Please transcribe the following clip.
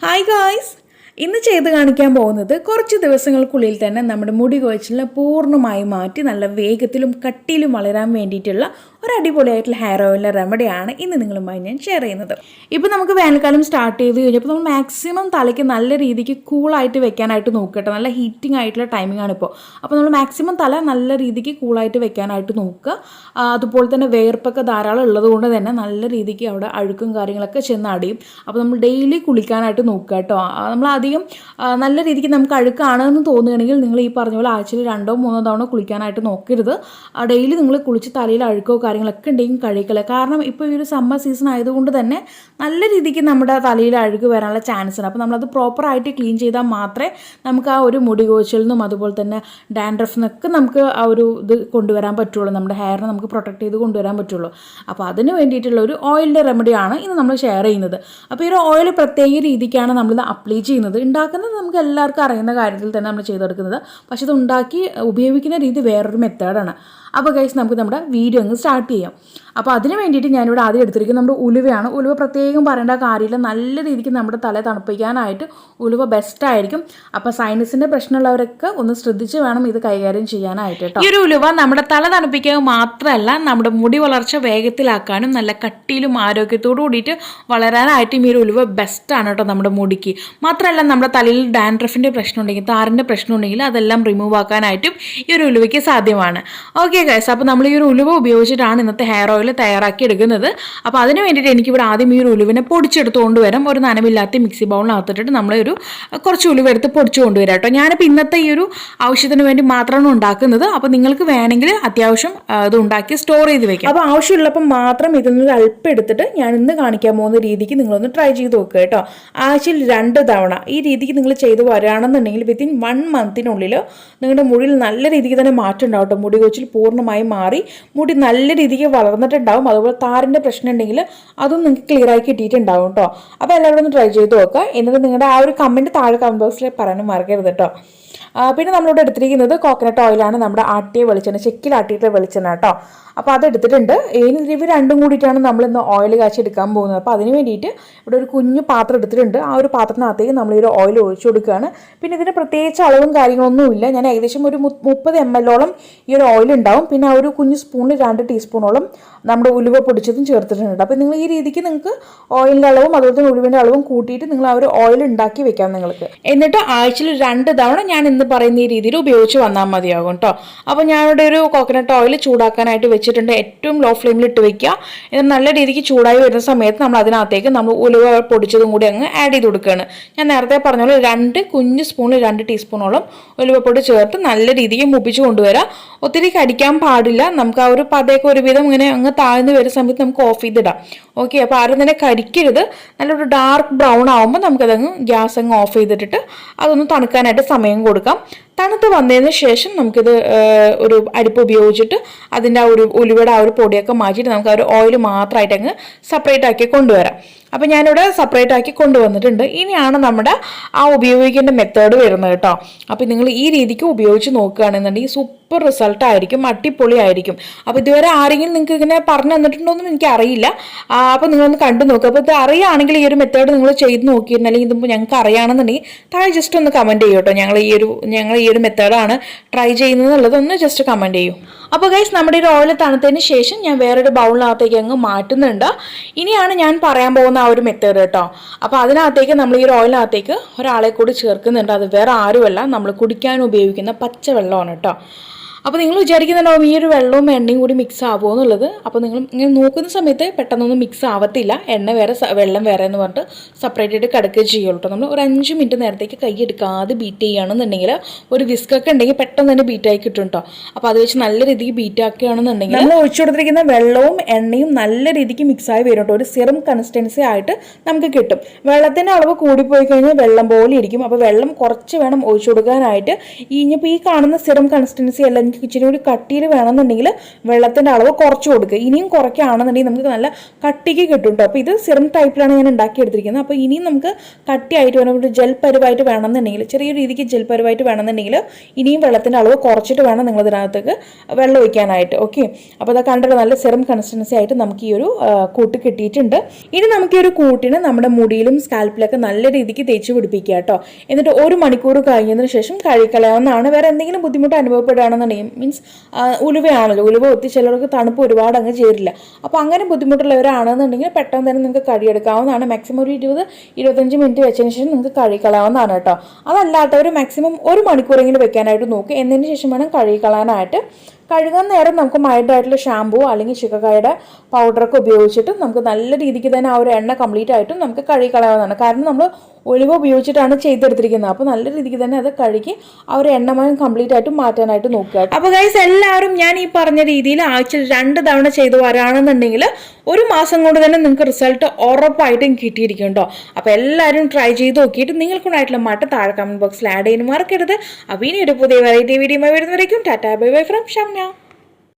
Hi guys! ഇന്ന് ചെയ്ത് കാണിക്കാൻ പോകുന്നത് കുറച്ച് ദിവസങ്ങൾക്കുള്ളിൽ തന്നെ നമ്മുടെ മുടി കൊഴിച്ചിലിനെ പൂർണ്ണമായി മാറ്റി നല്ല വേഗത്തിലും കട്ടിയിലും വളരാൻ വേണ്ടിയിട്ടുള്ള ഒരു അടിപൊളിയായിട്ടുള്ള ഹെയർ ഓയിലിൻ്റെ റെമഡിയാണ് ഇന്ന് നിങ്ങളുമായി ഞാൻ ഷെയർ ചെയ്യുന്നത്. ഇപ്പോൾ നമുക്ക് വേനൽക്കാലം സ്റ്റാർട്ട് ചെയ്ത് കഴിഞ്ഞപ്പോൾ നമ്മൾ മാക്സിമം തലയ്ക്ക് നല്ല രീതിക്ക് കൂളായിട്ട് വെക്കാനായിട്ട് നോക്കട്ടെ. നല്ല ഹീറ്റിംഗ് ആയിട്ടുള്ള ടൈമിംഗ് ആണ് ഇപ്പോൾ. അപ്പോൾ നമ്മൾ മാക്സിമം തല നല്ല രീതിക്ക് കൂളായിട്ട് വെക്കാനായിട്ട് നോക്കുക. അതുപോലെ തന്നെ വേർപ്പൊക്കെ ധാരാളം ഉള്ളതുകൊണ്ട് തന്നെ നല്ല രീതിക്ക് അവിടെ അഴുക്കും കാര്യങ്ങളൊക്കെ ചെന്ന് അടിയും. അപ്പോൾ നമ്മൾ ഡെയിലി കുളിക്കാനായിട്ട് നോക്കുക കേട്ടോ. നമ്മൾ നല്ല രീതിക്ക് നമുക്ക് അഴുക്കാണെന്ന് തോന്നുകയാണെങ്കിൽ നിങ്ങൾ ഈ പറഞ്ഞ പോലെ ആഴ്ചയിൽ 2-3 തവണ കുളിക്കാനായിട്ട് നോക്കരുത്. ഡെയിലി നിങ്ങൾ കുളിച്ച് തലയിൽ അഴുക്കോ കാര്യങ്ങളൊക്കെ ഉണ്ടെങ്കിൽ കഴിക്കില്ല. കാരണം ഇപ്പോൾ ഈ ഒരു സമ്മർ സീസൺ ആയതുകൊണ്ട് തന്നെ നല്ല രീതിക്ക് നമ്മുടെ തലയിൽ അഴുക്ക് വരാനുള്ള ചാൻസ് ഉണ്ട്. അപ്പോൾ നമ്മളത് പ്രോപ്പറായിട്ട് ക്ലീൻ ചെയ്താൽ മാത്രമേ നമുക്ക് ആ ഒരു മുടി കൊഴിച്ചിൽ നിന്നും അതുപോലെ തന്നെ ഡാൻഡ്രഫിനൊക്കെ നമുക്ക് ആ ഒരു ഇത് കൊണ്ടുവരാൻ പറ്റുള്ളൂ. നമ്മുടെ ഹെയറിനെ നമുക്ക് പ്രൊട്ടക്ട് ചെയ്ത് കൊണ്ടുവരാൻ പറ്റുള്ളൂ. അപ്പോൾ അതിന് വേണ്ടിയിട്ടുള്ള ഒരു ഓയിലിൻ്റെ റെമഡിയാണ് ഇന്ന് നമ്മൾ ഷെയർ ചെയ്യുന്നത്. അപ്പോൾ ഈ ഒരു ഓയിൽ പ്രത്യേക രീതിക്കാണ് നമ്മളിത് അപ്ലൈ ചെയ്യുന്നത്. ഉണ്ടാക്കുന്നത് നമുക്ക് എല്ലാവർക്കും അറിയുന്ന കാര്യത്തിൽ തന്നെ നമ്മൾ ചെയ്തെടുക്കുന്നത്. പക്ഷെ ഇത് ഉണ്ടാക്കി ഉപയോഗിക്കുന്ന രീതി വേറൊരു മെത്തേഡാണ്. അപ്പോൾ ഗൈസ് നമുക്ക് നമ്മുടെ വീഡിയോ അങ്ങ് സ്റ്റാർട്ട് ചെയ്യാം. അപ്പോൾ അതിന് വേണ്ടിയിട്ട് ഞാനിവിടെ ആദ്യം എടുത്തിരിക്കുന്നത് നമ്മുടെ ഉലുവയാണ്. ഉലുവ പ്രത്യേകം പറയേണ്ട കാര്യമില്ല. നല്ല രീതിക്ക് നമ്മുടെ തല തണുപ്പിക്കാനായിട്ട് ഉലുവ ബെസ്റ്റായിരിക്കും. അപ്പോൾ സൈനസിൻ്റെ പ്രശ്നമുള്ളവരൊക്കെ ഒന്ന് ശ്രദ്ധിച്ച് വേണം ഇത് കൈകാര്യം ചെയ്യാനായിട്ട് കേട്ടോ. ഈ ഒരു ഉലുവ നമ്മുടെ തല തണുപ്പിക്കുക മാത്രമല്ല നമ്മുടെ മുടി വളർച്ച വേഗത്തിലാക്കാനും നല്ല കട്ടിയിലും ആരോഗ്യത്തോടു കൂടിയിട്ട് വളരാനായിട്ടും ഈ ഒരു ഉലുവ ബെസ്റ്റാണ് കേട്ടോ നമ്മുടെ മുടിക്ക്. മാത്രമല്ല നമ്മുടെ തലയിൽ ഡാൻഡ്രഫിൻ്റെ പ്രശ്നം ഉണ്ടെങ്കിൽ താരൻ്റെ പ്രശ്നം ഉണ്ടെങ്കിൽ അതെല്ലാം റിമൂവ് ആക്കാനായിട്ടും ഈ ഒരു ഉലുവയ്ക്ക് സാധ്യമാണ്. ഓക്കെ ഗൈസ്, അപ്പോൾ നമ്മൾ ഈ ഒരു ഉലുവ ഉപയോഗിച്ചിട്ടാണ് ഇന്നത്തെ ഹെയർ ഓയിൽ തയ്യാറാക്കി എടുക്കുന്നത്. അപ്പോൾ അതിന് വേണ്ടിയിട്ട് എനിക്കിവിടെ ആദ്യം ഈ ഒരു ഉലുവിനെ പൊടിച്ചെടുത്ത് കൊണ്ടുവരാം. ഒരു നനമില്ലാത്ത മിക്സി ബൗളിനകത്തിട്ട് നമ്മളൊരു കുറച്ച് ഉലുവ എടുത്ത് പൊടിച്ച് കൊണ്ടുവരാം കേട്ടോ. ഞാനിപ്പോൾ ഇന്നത്തെ ഈ ഒരു ആവശ്യത്തിന് വേണ്ടി മാത്രമാണ് ഉണ്ടാക്കുന്നത്. അപ്പോൾ നിങ്ങൾക്ക് വേണമെങ്കിൽ അത്യാവശ്യം ഇത് ഉണ്ടാക്കി സ്റ്റോർ ചെയ്ത് വെക്കാം. അപ്പോൾ ആവശ്യമുള്ളപ്പോൾ മാത്രം ഇതിൽ നിന്ന് അല്പം എടുത്തിട്ട് ഞാൻ ഇന്ന് കാണിക്കാൻ പോകുന്ന രീതിക്ക് നിങ്ങളൊന്ന് ട്രൈ ചെയ്ത് നോക്കുക കേട്ടോ. ആഴ്ചയിൽ 2 തവണ ഈ രീതിക്ക് നിങ്ങൾ ചെയ്ത് വരികയാണെന്നുണ്ടെങ്കിൽ വിത്തിൻ 1 മന്തിനുള്ളിൽ നിങ്ങളുടെ മുടിയിൽ നല്ല രീതിക്ക് തന്നെ മാറ്റം ഉണ്ടാവും കേട്ടോ. മുടി കൊഴിച്ചിൽ പൂർണ്ണമായി മാറി മുടി നല്ല രീതിക്ക് വളർന്നിട്ടുണ്ടാവും. അതുപോലെ താരൻ്റെ പ്രശ്നം ഉണ്ടെങ്കിൽ അതും നിങ്ങൾക്ക് ക്ലിയർ ആയി കിട്ടിയിട്ടുണ്ടാവും കേട്ടോ. അപ്പോൾ എല്ലാവരും ഒന്ന് ട്രൈ ചെയ്ത് നോക്കുക. എന്നിട്ട് നിങ്ങളുടെ ആ ഒരു കമൻറ്റ് താഴെ കമൻറ്റ് ബോക്സിൽ പറയാനും മറക്കരുത് കേട്ടോ. പിന്നെ നമ്മളിവിടെ എടുത്തിരിക്കുന്നത് കോക്കനട്ട് ഓയിലാണ്. നമ്മുടെ ആട്ടിയ വെളിച്ചെണ്ണ, ചെക്കിൽ ആട്ടിയിട്ടുള്ള വെളിച്ചെണ്ണ കേട്ടോ. അപ്പോൾ അതെടുത്തിട്ടുണ്ട്. ഇവ രണ്ടും കൂടിയിട്ടാണ് നമ്മളിന്ന് ഓയിൽ കാച്ചി എടുക്കാൻ പോകുന്നത്. അപ്പോൾ അതിന് വേണ്ടിയിട്ട് ഇവിടെ ഒരു കുഞ്ഞു പാത്രം എടുത്തിട്ടുണ്ട്. ആ ഒരു പാത്രത്തിനകത്തേക്ക് നമ്മൾ ഈ ഒരു ഓയിൽ ഒഴിച്ചു കൊടുക്കുകയാണ്. പിന്നെ ഇതിന് പ്രത്യേകിച്ച് അളവും കാര്യങ്ങളൊന്നുമില്ല. ഞാൻ ഏകദേശം ഒരു 30 ml ഈ ഒരു ഓയിൽ ഉണ്ടാവും. പിന്നെ ആ ഒരു കുഞ്ഞു സ്പൂണിൽ 2 ടീസ്പൂണോളം നമ്മുടെ ഉലുവ പൊടിച്ചതും ചേർത്തിട്ടുണ്ട്. അപ്പോൾ നിങ്ങൾ ഈ രീതിക്ക് നിങ്ങൾക്ക് ഓയിലിൻ്റെ അളവും അതുപോലെ തന്നെ ഉലുവിൻ്റെ അളവും കൂട്ടിയിട്ട് നിങ്ങൾ ആ ഒരു ഓയിൽ ഉണ്ടാക്കി വെക്കാം നിങ്ങൾക്ക്. എന്നിട്ട് ആഴ്ചയിൽ 2 തവണ ഞാൻ ഇന്ന് പറയുന്ന ഈ രീതിയിൽ ഉപയോഗിച്ച് വന്നാൽ മതിയാകും കേട്ടോ. അപ്പോൾ ഞാനിവിടെ ഒരു കോക്കനട്ട് ഓയിൽ ചൂടാക്കാനായിട്ട് വെച്ചിട്ടുണ്ട്. ഏറ്റവും ലോ ഫ്ലെയിമിൽ ഇട്ട് വെക്കുക. ഇത് നല്ല രീതിക്ക് ചൂടായി വരുന്ന സമയത്ത് നമ്മൾ അതിനകത്തേക്ക് നമ്മൾ ഉലുവ പൊടിച്ചതും കൂടി അങ്ങ് ആഡ് ചെയ്ത് കൊടുക്കുകയാണ്. ഞാൻ നേരത്തെ പറഞ്ഞ പോലെ 2 കുഞ്ഞു സ്പൂണിൽ 2 ടീസ്പൂണോളം ഉലുവപ്പൊടി ചേർത്ത് നല്ല രീതിക്ക് മുപ്പിച്ച് കൊണ്ടുവരാം. ഒത്തിരി കടിക്കാൻ പാടില്ല. നമുക്ക് ആ ഒരു പതയൊക്കെ ഒരുവിധം ഇങ്ങനെ അങ്ങ് താഴ്ന്നു വരുന്ന സമയത്ത് നമുക്ക് ഓഫ് ചെയ്തിടാം. ഓക്കെ, അപ്പോൾ ആരും തന്നെ കരിക്കരുത്. നല്ലൊരു ഡാർക്ക് ബ്രൗൺ ആകുമ്പോൾ നമുക്കതങ്ങ് ഗ്യാസ് അങ്ങ് ഓഫ് ചെയ്തിട്ടിട്ട് അതൊന്ന് തണുക്കാനായിട്ട് സമയം കൊടുക്കാം. തണുത്ത് വന്നതിന് ശേഷം നമുക്കിത് ഒരു അരിപ്പ് ഉപയോഗിച്ചിട്ട് അതിൻ്റെ ആ ഒരു ഉലുവയുടെ ആ ഒരു പൊടിയൊക്കെ മാറ്റിയിട്ട് നമുക്ക് ആ ഒരു ഓയിൽ മാത്രമായിട്ട് അങ്ങ് സെപ്പറേറ്റ് ആക്കി കൊണ്ടുവരാം. അപ്പോൾ ഞാനിവിടെ സെപ്പറേറ്റ് ആക്കി കൊണ്ടുവന്നിട്ടുണ്ട്. ഇനിയാണ് നമ്മുടെ ആ ഉപയോഗിക്കേണ്ട മെത്തേഡ് വരുന്നത് കേട്ടോ. അപ്പോൾ നിങ്ങൾ ഈ രീതിക്ക് ഉപയോഗിച്ച് നോക്കുകയാണെന്നുണ്ടെങ്കിൽ സൂപ്പർ റിസൾട്ട് ആയിരിക്കും, അടിപൊളി ആയിരിക്കും. അപ്പോൾ ഇതുവരെ ആരെങ്കിലും നിങ്ങൾക്ക് ഇങ്ങനെ പറഞ്ഞു തന്നിട്ടുണ്ടോയെന്നും എനിക്കറിയില്ല. അപ്പോൾ നിങ്ങളൊന്ന് കണ്ടു നോക്കുക. അപ്പോൾ ഇത് അറിയുകയാണെങ്കിൽ ഈ ഒരു മെത്തേഡ് നിങ്ങൾ ചെയ്ത് നോക്കിയിരുന്നെങ്കിൽ ഇതിപ്പോൾ ഞങ്ങൾക്ക് അറിയുകയാണെന്നുണ്ടെങ്കിൽ താഴെ ജസ്റ്റ് ഒന്ന് കമൻറ്റ് ചെയ്യും കേട്ടോ. ഞങ്ങൾ ഈ ഒരു മെത്തേഡാണ് ട്രൈ ചെയ്യുന്നത് ഒന്ന് ജസ്റ്റ് കമൻറ്റ് ചെയ്യും. അപ്പോൾ ഗൈസ്, നമ്മുടെ ഈ ഓയിൽ തണുത്തതിന് ശേഷം ഞാൻ വേറൊരു ബൗളിനകത്തേക്ക് അങ്ങ് മാറ്റുന്നുണ്ട്. ഇനിയാണ് ഞാൻ പറയാൻ പോകുന്ന ആ ഒരു മെത്തേഡ് കേട്ടോ. അപ്പോൾ അതിനകത്തേക്ക് നമ്മൾ ഈ ഒരു ഓയിലിനകത്തേക്ക് ഒരാളെ കൂടി ചേർക്കുന്നുണ്ട്. അത് വേറെ ആരുമല്ല, നമ്മൾ കുടിക്കാൻ ഉപയോഗിക്കുന്ന പച്ചവെള്ളമാണ് കേട്ടോ. അപ്പോൾ നിങ്ങൾ വിചാരിക്കുന്നുണ്ടാവും ഈ ഒരു വെള്ളവും എണ്ണയും കൂടി മിക്സ് ആവുമോ എന്നുള്ളത്. അപ്പോൾ നിങ്ങൾ ഇങ്ങനെ നോക്കുന്ന സമയത്ത് പെട്ടെന്നൊന്നും മിക്സ് ആവത്തില്ല. എണ്ണ വേറെ വെള്ളം വേറെ എന്ന് പറഞ്ഞിട്ട് സെപ്പറേറ്റ് ആയിട്ട് കിടക്കുകയും ചെയ്യുള്ളൂ കേട്ടോ. നമ്മൾ ഒരു 5 മിനിറ്റ് നേരത്തേക്ക് കൈ എടുക്കാതെ ബീറ്റ് ചെയ്യുകയാണെന്നുണ്ടെങ്കിൽ ഒരു വിസ്കൊക്കെ ഉണ്ടെങ്കിൽ പെട്ടെന്ന് തന്നെ ബീറ്റായി കിട്ടും കേട്ടോ. അപ്പോൾ അത് വെച്ച് നല്ല രീതിക്ക് ബീറ്റ് ആക്കുകയാണെന്നുണ്ടെങ്കിൽ നമ്മൾ ഒഴിച്ചു കൊടുത്തിരിക്കുന്ന വെള്ളവും എണ്ണയും നല്ല രീതിക്ക് മിക്സായി വരും കേട്ടോ. ഒരു സിറം കൺസിസ്റ്റൻസി ആയിട്ട് നമുക്ക് കിട്ടും. വെള്ളത്തിൻ്റെ അളവ് കൂടിപ്പോയി കഴിഞ്ഞാൽ വെള്ളം പോലെ ഇരിക്കും. അപ്പോൾ വെള്ളം കുറച്ച് വേണം ഒഴിച്ചു കൊടുക്കാനായിട്ട്. ഇനിയിപ്പോൾ ഈ കാണുന്ന സിറം കൺസിസ്റ്റൻസി അല്ല നിങ്ങൾക്ക് ഇച്ചിരി കൂടി കട്ടിയിൽ വേണമെന്നുണ്ടെങ്കിൽ വെള്ളത്തിൻ്റെ അളവ് കുറച്ച് കൊടുക്കുക. ഇനിയും കുറയ്ക്കുകയാണെന്നുണ്ടെങ്കിൽ നമുക്ക് നല്ല കട്ടിക്ക് കിട്ടും കേട്ടോ. അപ്പോൾ ഇത് സിറം ടൈപ്പിലാണ് ഞാൻ ഉണ്ടാക്കിയെടുത്തിരിക്കുന്നത്. അപ്പോൾ ഇനിയും നമുക്ക് കട്ടിയായിട്ട് വേണം, ഒരു ജെൽ പരുവായിട്ട് വേണമെന്നുണ്ടെങ്കിൽ, ചെറിയ രീതിക്ക് ജെൽ പരുവായിട്ട് വേണമെന്നുണ്ടെങ്കിൽ ഇനിയും വെള്ളത്തിൻ്റെ അളവ് കുറച്ചിട്ട് വേണം നിങ്ങൾ ഇതിനകത്തേക്ക് വെള്ളം ഒഴിക്കാനായിട്ട്. ഓക്കെ, അപ്പോൾ അത് കണ്ടിട്ട് നല്ല സിറം കൺസിസ്റ്റൻസി ആയിട്ട് നമുക്ക് ഈ ഒരു കൂട്ട് കിട്ടിയിട്ടുണ്ട്. ഇനി നമുക്ക് ഈ ഒരു കൂട്ടിന് നമ്മുടെ മുടിയിലും സ്കാൽപ്പിലൊക്കെ നല്ല രീതിക്ക് തേച്ച് പിടിപ്പിക്കുക കേട്ടോ. എന്നിട്ട് 1 മണിക്കൂർ കഴിഞ്ഞതിന് ശേഷം കഴുകിക്കളയാവുന്നതാണ്. വേറെ എന്തെങ്കിലും ബുദ്ധിമുട്ട് അനുഭവപ്പെടുകയാണെന്നുണ്ടെങ്കിൽ, മീൻസ് ഉലുവയാണല്ലോ, ഉലുവ ഒത്തി ചിലർക്ക് തണുപ്പ് ഒരുപാട് അങ്ങ് ചേരില്ല. അപ്പോൾ അങ്ങനെ ബുദ്ധിമുട്ടുള്ളവരാണെന്നുണ്ടെങ്കിൽ പെട്ടെന്ന് തന്നെ നിങ്ങൾക്ക് കഴുകിയെടുക്കാവുന്നതാണ്. മാക്സിമം ഒരു 20-25 മിനിറ്റ് വെച്ചതിന് ശേഷം നിങ്ങൾക്ക് കഴുകിക്കളയാവുന്നതാണ് കേട്ടോ. അതല്ലാത്തവർ മാക്സിമം 1 മണിക്കൂറെങ്കിലും വെക്കാനായിട്ട് നോക്കുക. എന്നതിന് ശേഷം വേണം കഴുകിക്കളയാനായിട്ട്. കഴുകാൻ നേരം നമുക്ക് മൈൽഡായിട്ടുള്ള ഷാമ്പൂ അല്ലെങ്കിൽ ശുക്കക്കായുടെ പൗഡറൊക്കെ ഉപയോഗിച്ചിട്ട് നമുക്ക് നല്ല രീതിക്ക് തന്നെ ആ ഒരു എണ്ണ കംപ്ലീറ്റ് ആയിട്ടും നമുക്ക് കഴുകിക്കളയാവുന്നതാണ്. കാരണം നമ്മൾ ഒലിവ് ഉപയോഗിച്ചിട്ടാണ് ചെയ്തെടുത്തിരിക്കുന്നത്. അപ്പോൾ നല്ല രീതിക്ക് തന്നെ അത് കഴുകി ആ ഒരു എണ്ണമയം കംപ്ലീറ്റ് ആയിട്ട് മാറ്റാനായിട്ട് നോക്കുക. അപ്പോൾ ഗൈസ്, എല്ലാവരും ഞാൻ ഈ പറഞ്ഞ രീതിയിൽ ആഴ്ചയിൽ 2 തവണ ചെയ്തു വരാണെന്നുണ്ടെങ്കിൽ 1 മാസം കൊണ്ട് തന്നെ നിങ്ങൾക്ക് റിസൾട്ട് ഉറപ്പായിട്ടും കിട്ടിയിരിക്കും കേട്ടോ. അപ്പോൾ എല്ലാവരും ട്രൈ ചെയ്ത് നോക്കിയിട്ട് നിങ്ങൾക്കുണ്ടായിട്ടുള്ള മട്ട താഴെ കമന്റ് ബോക്സിൽ ആഡ് ചെയ്യാൻ മറക്കരുത്. അപ്പോൾ ഇനി ഒരു പുതിയ വെറൈറ്റി വീഡിയോ വരുന്നവരേക്കും tata bye bye from Shamna.